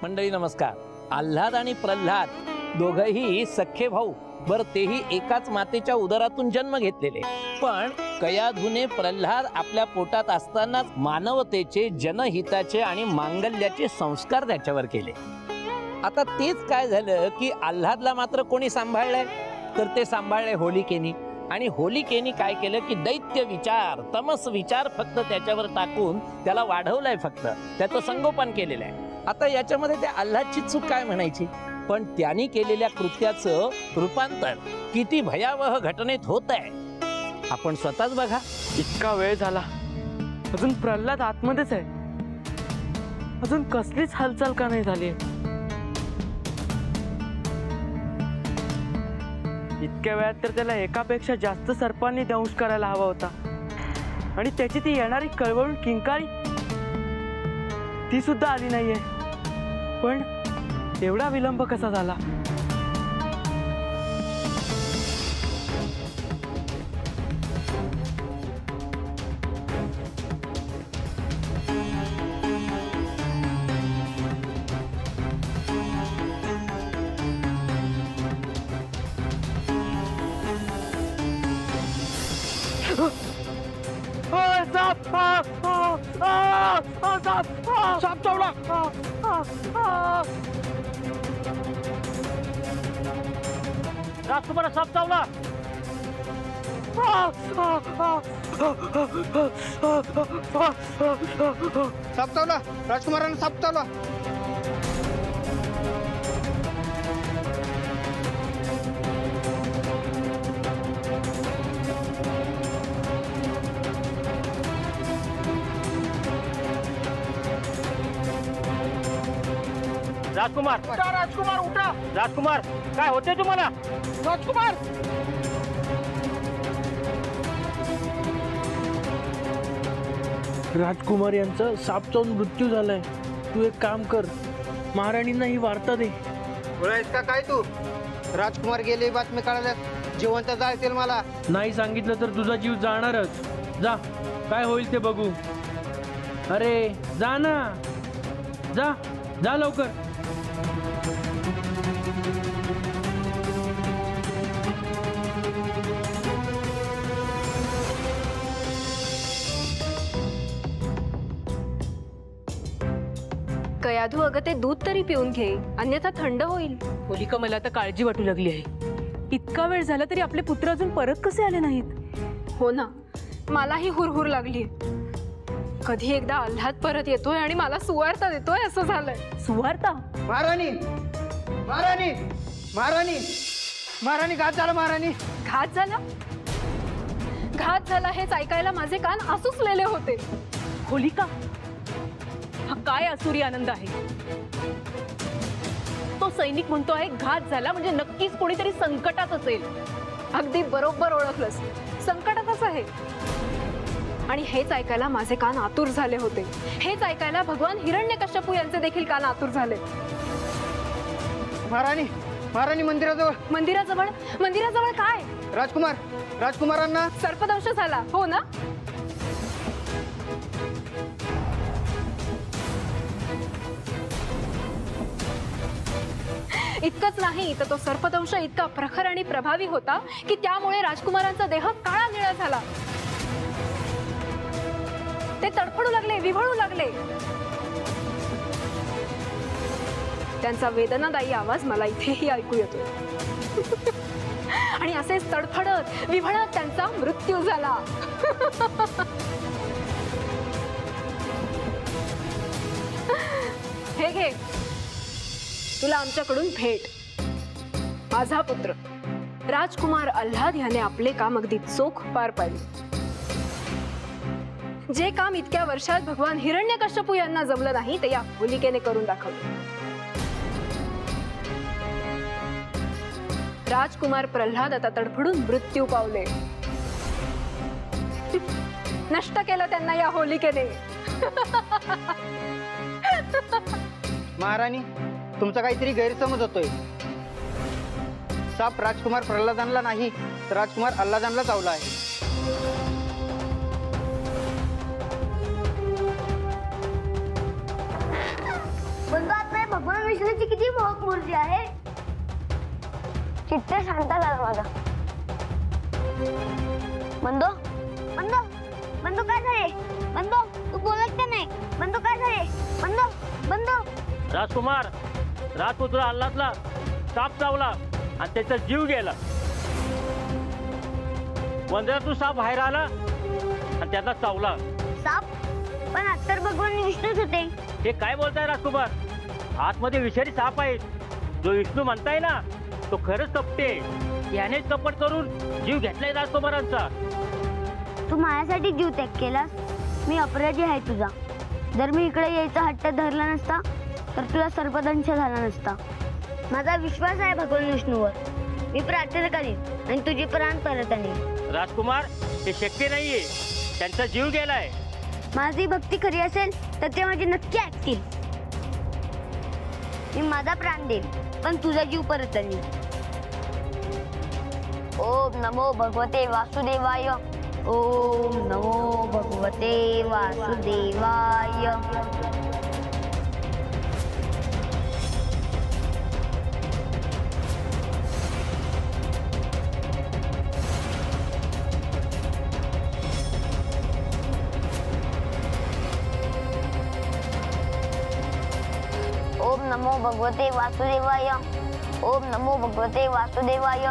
मंडळी नमस्कार। आल्हाद आणि प्रल्हाद दोघेही सख्खे भाऊ, बर तेही एकाच मातेच्या उदरातून जन्म घेतलेले। पण कयाधूने प्रल्हाद आपल्या पोटात असतानाच मानवतेचे, जनहिताचे आणि मांगल्याचे संस्कार त्याच्यावर केले। आता तेच काय झालं की आल्हादला मात्र कोणी सांभाळलंय, तर ते सांभाळले होलिकेनी। आणि होलिकेनी काय केलं की दैत्य विचार, तमस विचार फक्त त्याच्यावर टाकून त्याला वाढवलंय, फक्त त्याचं संगोपन केलेलं आहे। आता याच्यामध्ये त्या आल्हादची चूक काय म्हणायची, पण त्यांनी केलेल्या कृत्याचं रूपांतर किती भयावह घटनेत होत आहे आपण स्वतःच बघा। इतका वेळ झाला, अजून प्रल्हाद आतमध्येच आहे, अजून कसलीच हालचाल का नाही झाली। इतक्या वेळात तर त्याला एकापेक्षा जास्त सर्पांनी दंश करायला हवा होता, आणि त्याची ती येणारी कळवळून किंकाळी ती सुद्धा आली नाहीये। पण एवढा विलंब कसा झाला? साप चावला। राजकुमार साप चावला। साप चावला, राजकुमारांना साप चावला। राजकुमार, राजकुमार उठा। राजकुमार, काय होते तुम्हाला? राजकुमार, राजकुमार यांचा साप चावून मृत्यू झालाय। तू एक काम कर, महाराणींना ही वार्ता दे। बोलायस का काय तू? राजकुमार गेले, बातमी कळाल्यात, जिवंत जाळतील मला। नाही सांगितलं तर तुझा जीव जाणारच। जा, काय होईल ते बघू। अरे जा ना, जा जा लवकर। कयाधू, अगं ते दूध तरी पिऊन घे, अन्यथा थंड होईल। होलिका, मला आता काळजी वाटू लागली आहे। इतका वेळ झाला तरी आपले पुत्र अजून परत कसे आले नाहीत? हो ना, मलाही हुरहुर लागली। कधी एकदा आल्हाद परत येतोय आणि मला सुवार्ता देतोय असं झालंय। सुवार्ता? महाराणी, महाराणी, महाराणी, महाराणी, घात झाला महाराणी। घात झाला? घात झाला हेच ऐकायला माझे कान आसुसलेले होते। होलिका, हा काय असुरी आनंद आहे? तो सैनिक म्हणतोय घात झाला म्हणजे नक्कीच कोणीतरी संकटात असेल। अगदी बरोबर ओळखलंस, संकटातच आहे। आणि हेच ऐकायला माझे कान आतुर झाले होते। हेच ऐकायला भगवान हिरण्यकश्यपू यांचे देखील कान आतुर झाले। महाराणी, महाराणी, मंदिराजवळ। मंदिराजवळ? मंदिराजवळ काय? राजकुमार, राजकुमारांना सर्पदंश झाला, हो ना? इतकंच नाही तर तो सर्पदंश इतका प्रखर आणि प्रभावी होता की त्यामुळे राजकुमारांचा देह काळा निळा झाला। ते तडफडू लागले, विव्हळू लागले। त्यांचा वेदनादायी आवाज मला इथेही ऐकू येतो। आणि असेच तडफडत विव्हळत त्यांचा मृत्यू झाला। हे घे, तुला आमच्याकडून भेट। माझा पुत्र राजकुमार आल्हाद याने आपले काम अगदी चोख पार पाडले। जे काम इतक्या वर्षात भगवान हिरण्यकश्यपू यांना जमलं नाही ते या होलिकेने करून दाखवले। राजकुमार प्रल्हाद आता तडफडून मृत्यू पावले। नष्ट केलं त्यांना या होलिकेने। महाराणी, तुमचा काहीतरी गैरसमज होतोय। साप राजकुमार प्रल्हादांना नाही तर राजकुमार आल्हादांना चावला आहे। भगवान विष्णूची किती मोहक मूर्ती आहे. चित्त शांत झाला माझा. बंदो बंदो बंदो काय झाले? बंदो तू बोलत का नाही? बंदो काय झाले? बंदो बंदो. राजकुमार, राजपुत्र अल्लादला साप चावला आणि त्याचा जीव गेला. वंदरातून साप बाहेर आला आणि त्यांना चावला. साप? पण आता भगवान विष्णूच होते. हे काय बोलताय राजकुमार? आतमध्ये विषारी साप आहे. जो विष्णू म्हणताय ना तो खरंच कपटे. यानेच कपट करून जीव घेतलाय राजकुमारांचा. तू माझ्यासाठी जीव त्याग केलास. मी अपराधी आहे तुझा. जर मी इकडे यायचा हट्ट धरला नसता तर तुला सर्पदंश झाला नसता. माझा विश्वास आहे भगवान विष्णूवर. मी प्रार्थना करीन आणि तुझे प्राण परत आणीन. राजकुमार, हे शक्य नाहीये. त्यांचा जीव गेलाय. माझी भक्ती खरी असेल तर ते माझे नक्की ऐकतील. मी माझा प्राण देईन पण तुझा जीव परत आणीन. ओम नमो भगवते वासुदेवाय. ओम नमो भगवते वासुदेवाय. ओम नमो भगवते वासुदेवाय. ओम नमो भगवते वासुदेवाय.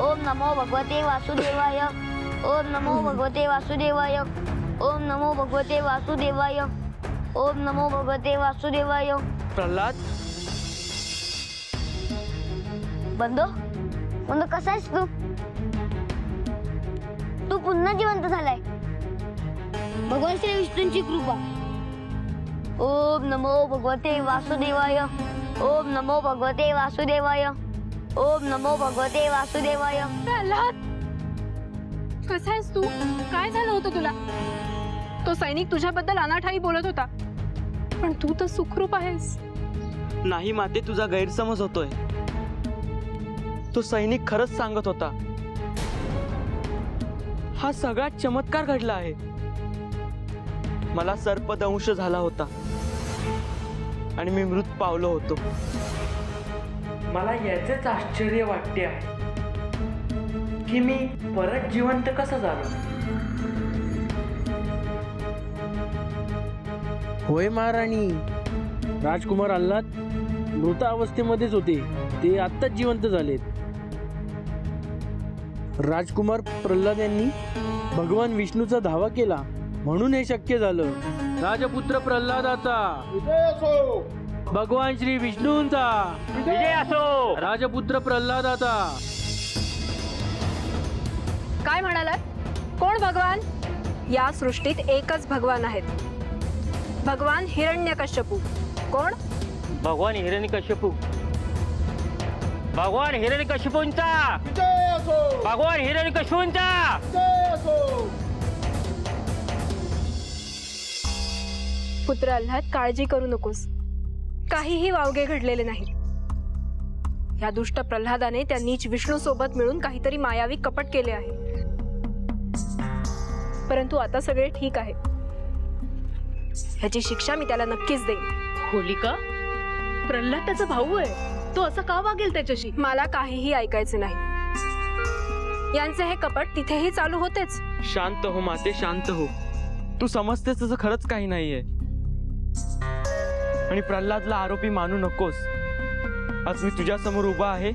ओम नमो भगवते वासुदेवाय. ओम नमो भगवते वासुदेवाय. ओम नमो भगवते वासुदेवाय. ओम नमो भगवते वासुदेवाय. प्रल्हाद, बंदो बंदो कसा आहेस तू? तू पुन्हा जिवंत झालाय. भगवान श्री विष्णूंची कृपा. ओम नमो भगवते वासुदेवाय. ओम नमो भगवते वासुदेवाय. ओम नमो भगवते वासुदेवाय. प्रल्हाद, कसा आहेस तू? काय झालं होतं तुला? तो सैनिक तुझ्याबद्दल अनाठाई बोलत होता पण तू तर सुखरूप आहेस. नाही माते, तुझा गैरसमज होतोय. तो सैनिक खरंच सांगत होता. हा सगळा चमत्कार घडला आहे. मला सर्पदंश झाला होता आणि मी मृत पावलो होतो. मला याचेच आश्चर्य वाटते आहे की मी परत जिवंत कसा झालो. होय महाराणी, राजकुमार अल्लाद मृत अवस्थेमध्येच होते. ते आत्ताच जिवंत झालेत. राजकुमार प्रल्हाद यांनी भगवान विष्णूचा धावा केला म्हणून हे शक्य झालं. राजपुत्र प्रल्हादाचा भगवान श्री विष्णूंचा विजय असो. राजपुत्र प्रल्हादाचा. काय म्हणालात? कोण भगवान? या सृष्टीत एकच भगवान आहेत. भगवान हिरण्यकश्यपू. कोण? भगवान हिरण्यकश्यपू. भगवान हिरण्यकश्यपूंचा. भगवान हिरण्यकश्यपूंचा. पुत्र अल्हाद, काळजी करू नकोस. काहीही वावगे घडलेले नाही. या दुष्ट प्रल्हादाने त्या नीच विष्णू सोबत मिळून काहीतरी मायावी कपट केले आहे. परंतु आता सगळे ठीक आहे. ह्याची शिक्षा मी त्याला नक्कीच देईन. होलिका, प्रल्हाद त्याचा भाऊ आहे. तो असं का वागेल त्याच्याशी? मला काहीही ऐकायचे नाही. यांचे हे कपट तिथेही चालू होतेच. शांत हो माते, शांत हो. तू समजतेस तसं खरंच काही नाहीये आणि प्रल्हादला आरोपी मानू नकोस. आज मी तुझ्या समोर उभा आहे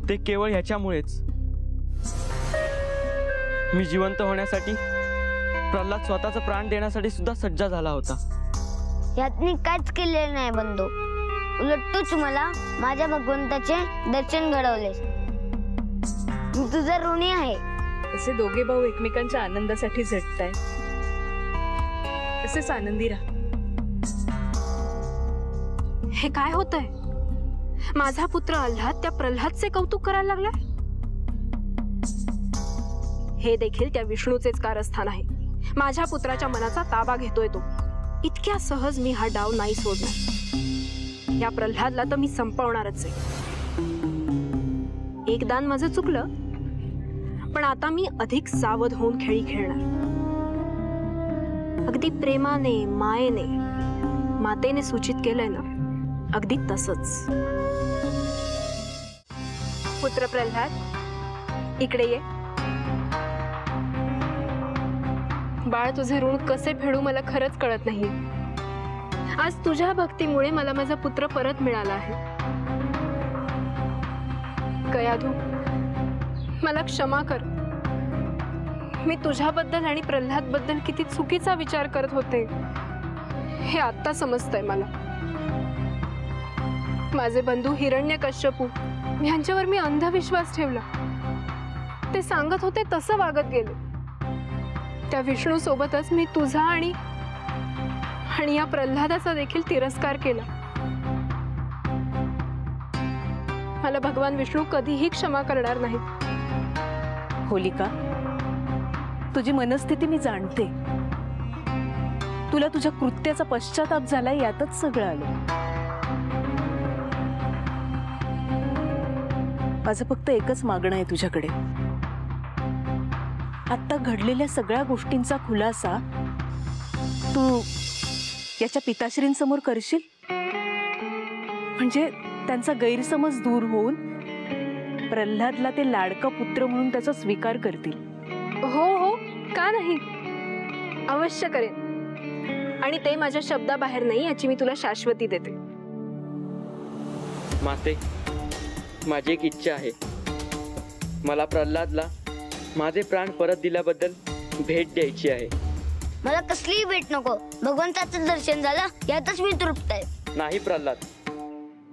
ते केवळ ह्याच्यामुळेच. मी जिवंत होण्यासाठी, प्रल्हाद स्वतःचा प्राण देण्यासाठी सुद्धा सज्ज झाला होता. यात मी काहीच केलेलं नाही बंधू. उलट तूच मला माझ्या भगवंताचे दर्शन घडवलेस. मी तुझा ऋणी आहे. असे दोघे भाऊ एकमेकांच्या आनंदासाठी झटताय, असेच आनंदी राहा. हे काय होतंय? माझा पुत्र आल्हाद त्या प्रल्हादचे कौतुक करायला लागलाय. हे देखील त्या विष्णूचेच कारस्थान आहे. माझ्या पुत्राच्या मनाचा ताबा घेतोय तो. इतक्या सहज मी हा डाव नाही सोडणार. या प्रल्हादला तर मी संपवणारच आहे. एकदा माझं चुकलं, पण आता मी अधिक सावध होऊन खेळी खेळणार. अगदी प्रेमाने मायेने मातेने सूचित केलंय ना, अगदी तसंच. पुत्र प्रल्हाद, इकडे ये. बाळ, तुझे ऋण कसे फेडू मला खरंच कळत नाहीये. आज तुझ्या भक्तीमुळे मला माझा पुत्र परत मिळाला आहे. कयाधू, मला क्षमा कर. मी तुझ्याबद्दल आणि प्रल्हाद बद्दल किती चुकीचा विचार करत होते हे आता समजतंय मला. माझे बंधू हिरण्यकश्यपू यांच्यावर मी अंधविश्वास ठेवला. ते सांगत होते तसं वागत गेले. त्या विष्णू सोबतच मी तुझा आणि या प्रल्हादाचा देखील तिरस्कार केला. मला भगवान विष्णू कधीही क्षमा करणार नाही. होलिका, तुझी मनस्थिती मी जाणते. तुला तुझ्या कृत्याचा पश्चाताप झाला, यातच सगळं आलं. माझं फक्त एकच मागणं आहे तुझ्याकडे. आता घडलेल्या सगळ्या गोष्टींचा खुलासा तू याच्या पिताश्रींसमोर करशील, म्हणजे त्यांचा गैरसमज दूर होऊन प्रल्हादला ते लाडका पुत्र म्हणून त्याचा स्वीकार करतील. हो हो, का नाही, अवश्य करेन. आणि ते माझ्या शब्दाबाहेर नाही याची मी तुला शाश्वती देते. माते, माझी एक इच्छा आहे. मला प्रल्हादला माझे प्राण परत दिल्याबद्दल भेट द्यायची आहे. मला कसलीही भेट नको. भगवंताचं दर्शन झालं यातच मी तृप्त आहे. नाही प्रल्हाद,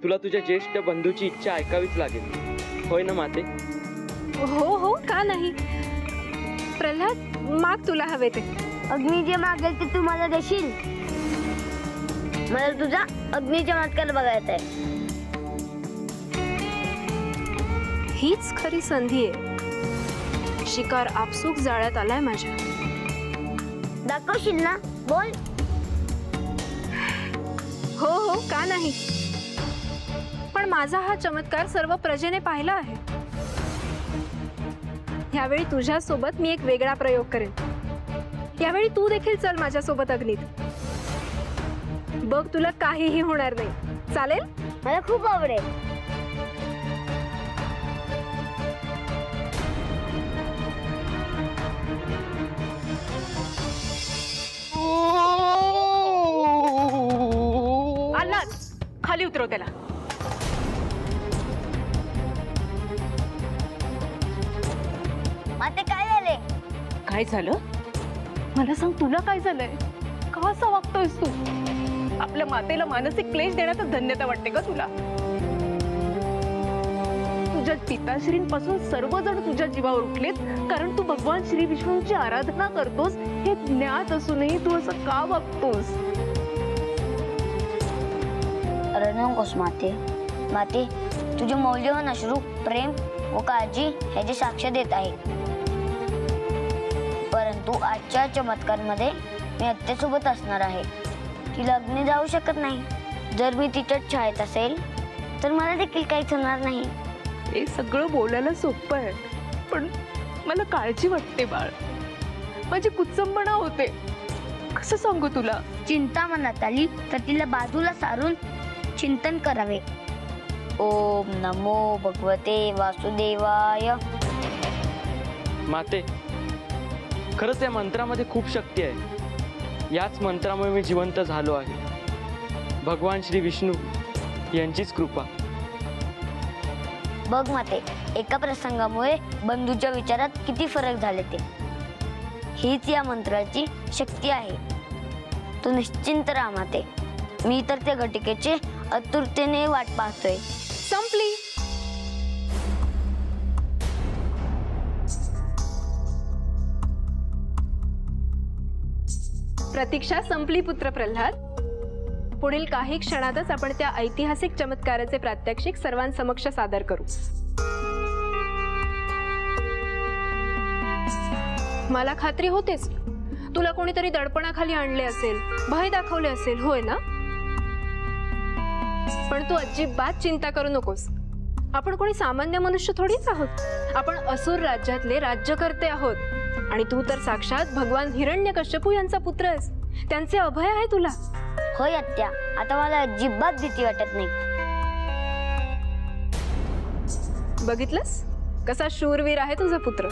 तुला तुझ्या ज्येष्ठ बंधूची इच्छा ऐकावीच लागेल. होय ना माते? हो हो, का नाही. प्रल्हाद, माग तुला हवे ते. अग्नी जे मागेल ते तू मला देशील. मला तुझा अग्नी चमत्कार बघायचा आहे. हीच खरी संधी आहे. शिकार आपसूक जाळ्यात आलाय माझ्या. दाखवशील ना? बोल. हो हो, का नाही. पण माझा हा चमत्कार सर्व प्रजेने पाहिला आहे. यावेळी तुझ्या सोबत मी एक वेगळा प्रयोग करेन. यावेळी तू देखील चल माझ्या सोबत अग्नीत. बघ, तुला काहीही होणार नाही. चालेल? मला खूप आवडेल. आल्हाद, खाली उतरव त्याला. माते, काय झाले? काय झालं? मला सांग, तुला काय झालंय? का असं वागतोयस तू? आपल्या मातेला मानसिक क्लेश देण्याचं धन्यता वाटते का तुला? तुझ्या पिताश्रींपासून सर्वजण तुझ्या जीवावर उठलेत कारण तू भगवान श्री विष्णूंची आराधना करतोस. हे ज्ञात असूनही तू असं का वागतोस? नकोस माते. माते, तुझे मौल्यवान अश्रू, प्रेम व काळजी ह्याची साक्ष देत आहे. परंतु आजच्या चमत्कारमध्ये मी आत्यासोबत असणार आहे. तिला अग्नी जाऊ शकत नाही. जर मी तिच्या छायेत असेल तर मला देखील काहीच होणार नाही. हे सगळं बोलायला सोपं आहे, पण मला काळजी वाटते बाळ. माझी कुचंबणा होते. कसं सांगू तुला? चिंता मनात आली तर तिला बाजूला सारून चिंतन करावे. ओम नमो भगवते वासुदेवाय. माते, खरंच या मंत्रामध्ये खूप शक्ती आहे. याच मंत्रामुळे मी जिवंत झालो आहे. भगवान श्री विष्णू यांचीच कृपा. बघ माते, एका प्रसंगामुळे बंधूच्या विचारात किती फरक झाले ते. हीच या मंत्राची शक्ती आहे. तू निश्चिंत राहा माते. मी तर त्या घटिकेची आतुरतेने वाट पाहतोय. संपली. प्रतीक्षा संपली पुत्र प्रल्हाद. पुढील काही क्षणातच आपण त्या ऐतिहासिक चमत्काराचे प्रात्यक्षिक सर्वांसमक्ष सादर करू. मला खात्री होतेच तुला कोणीतरी दडपणाखाली आणले असेल, भय दाखवले असेल, होय ना? पण तू अजिबात चिंता करू नकोस. आपण कोणी सामान्य मनुष्य थोडीच आहोत. आपण असुर राज्यातले राज्यकर्ते आहोत. आणि तू तर साक्षात भगवान हिरण्यकश्यपू यांचा पुत्र आहेस. त्यांचे अभय आहे तुला. होय आत्या, आता मला अजिबात भीती वाटत नाही. बघितलंस कसा शूरवीर आहे तुझा पुत्र.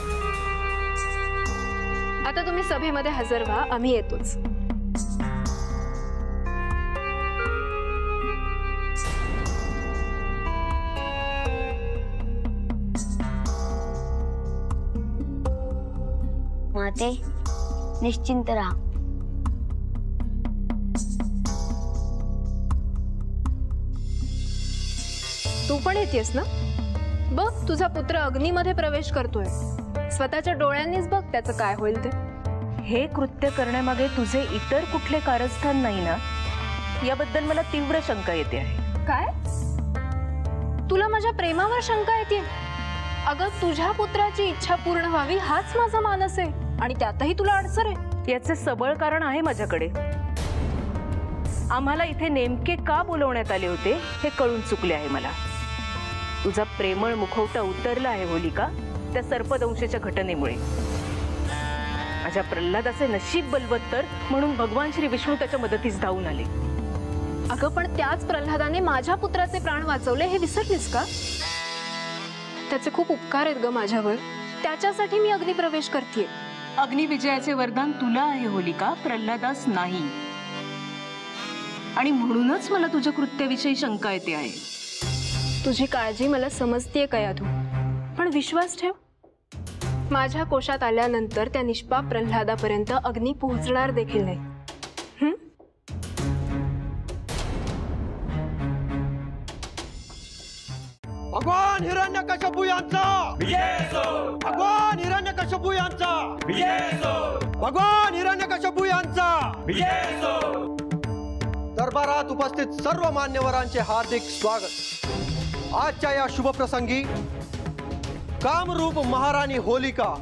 आता तुम्ही सभेमध्ये हजर व्हा, आम्ही येतोच. माते, निश्चिंत राहा. तू पण येतेस ना? बघ, तुझा पुत्र अग्नीमध्ये प्रवेश करतोय. स्वतःच्या डोळ्यांनीच बघ त्याचं काय होईल ते. हे कृत्य करण्यामागे तुझे इतर कुठले कारस्थान नाही ना, याबद्दल मला तीव्र शंका येते आहे. काय? तुला माझ्या प्रेमावर शंका येते? अगं, तुझ्या पुत्राची इच्छा पूर्ण व्हावी हाच माझा मानस आहे, आणि त्यातही तुला अडसर आहे. याचे सबळ कारण आहे माझ्याकडे. आम्हाला इथे नेमके का बोलवण्यात आले होते हे कळून चुकले आहे मला. तुझा प्रेमळ मुखवटा उतरला आहे होलिका त्या सर्पदंशाच्या घटनेमुळे. माझ्या प्रल्हादाचे नशीब बलवत्तर म्हणून भगवान श्री विष्णू त्याच्या मदतीस धावून आले. अगं, पण त्याच प्रल्हादाने माझ्या पुत्राचे प्राण वाचवले हे विसरलीस का? त्याचे खूप उपकार आहेत ग माझ्यावर. त्याच्यासाठी मी अग्निप्रवेश करतेय. अग्निविजयाचे वरदान तुला आहे होलिका, प्रल्हादास नाही. आणि म्हणूनच मला तुझ्या कृत्याविषयी शंका येते आहे. तुझी काळजी मला समजतेय कयाधू, पण विश्वास ठेव, माझ्या कोशात आल्यानंतर त्या निष्पाप प्रल्हादापर्यंत अग्नी पोहोचणार देखील नाही. भगवान हिरण्यकश्यपू यांचा विजय असो. भगवान हिरण्यकश्यपू यांचा विजय असो. भगवान हिरण्यकश्यपू यांचा विजय असो. दरबारात उपस्थित सर्व मान्यवरांचे हार्दिक स्वागत. आजच्या या शुभ प्रसंगी कामरूप महाराणी होलिका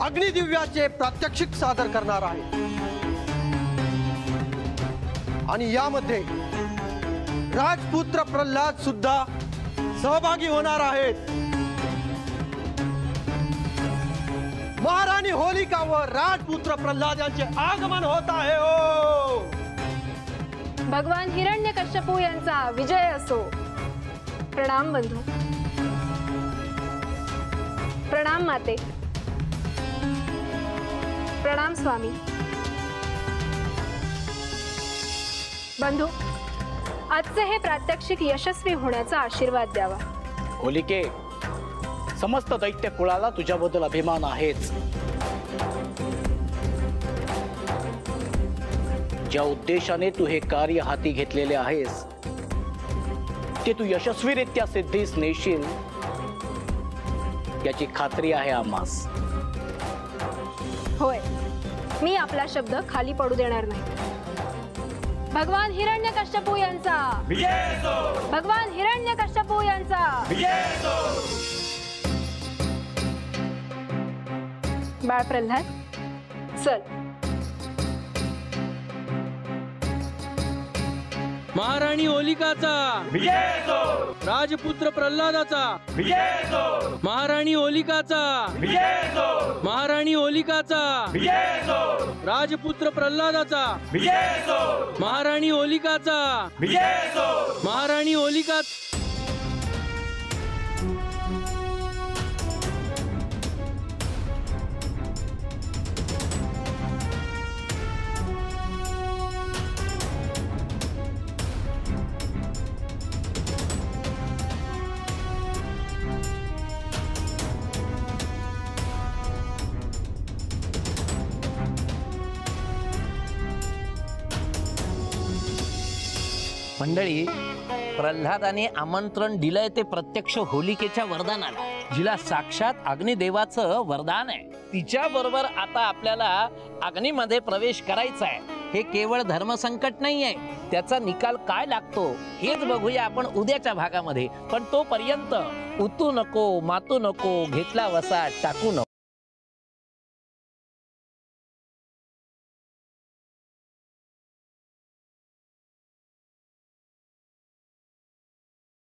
अग्निदिव्याचे प्रात्यक्षिक सादर करणार आहे. आणि यामध्ये राजपुत्र प्रल्हाद सुद्धा सहभागी होणार आहेत. महाराणी होलिका व राजपुत्र प्रल्हाद यांचे आगमन होत आहे. हो, भगवान हिरण्यकश्यपू यांचा विजय असो. प्रणाम बंधू. प्रणाम माते. प्रणाम स्वामी. बंधू, आजचे हे प्रात्यक्षिक यशस्वी होण्याचा आशीर्वाद द्यावा. होलिके, समस्त दैत्य कुळाला तुझ्याबद्दल अभिमान आहेच. ज्या उद्देशाने तू हे कार्य हाती घेतलेले आहेस ते तू यशस्वीरित्या सिद्धीस नेशील याची खात्री आहे आम्हास. होय, मी आपला शब्द खाली पडू देणार नाही. भगवान हिरण्यकश्यपू यांचा विजय असो. भगवान हिरण्यकश्यपू यांचा विजय असो. बाळ प्रल्हाद, चल. महाराणी होलिकाचा विजय असो. राजपुत्र प्रल्हादाचा विजय असो. महाराणी होलिकाचा विजय असो. महाराणी होलिकाचा विजय असो. राजपुत्र प्रल्हादाचा विजय असो. महाराणी होलिकाचा विजय असो. महाराणी होलिका. मंडळी, प्रल्हादाने आमंत्रण दिलंय ते प्रत्यक्ष होलिकेच्या वरदानाला, जिला साक्षात अग्निदेवाचं वरदान आहे. तिच्या बरोबर आता आपल्याला अग्नीमध्ये प्रवेश करायचा आहे. हे केवळ धर्मसंकट नाहीये, त्याचा निकाल काय लागतो हेच बघूया आपण उद्याच्या भागामध्ये. पण तोपर्यंत उतू नको, मातू नको, घेतला वसा टाकू नको.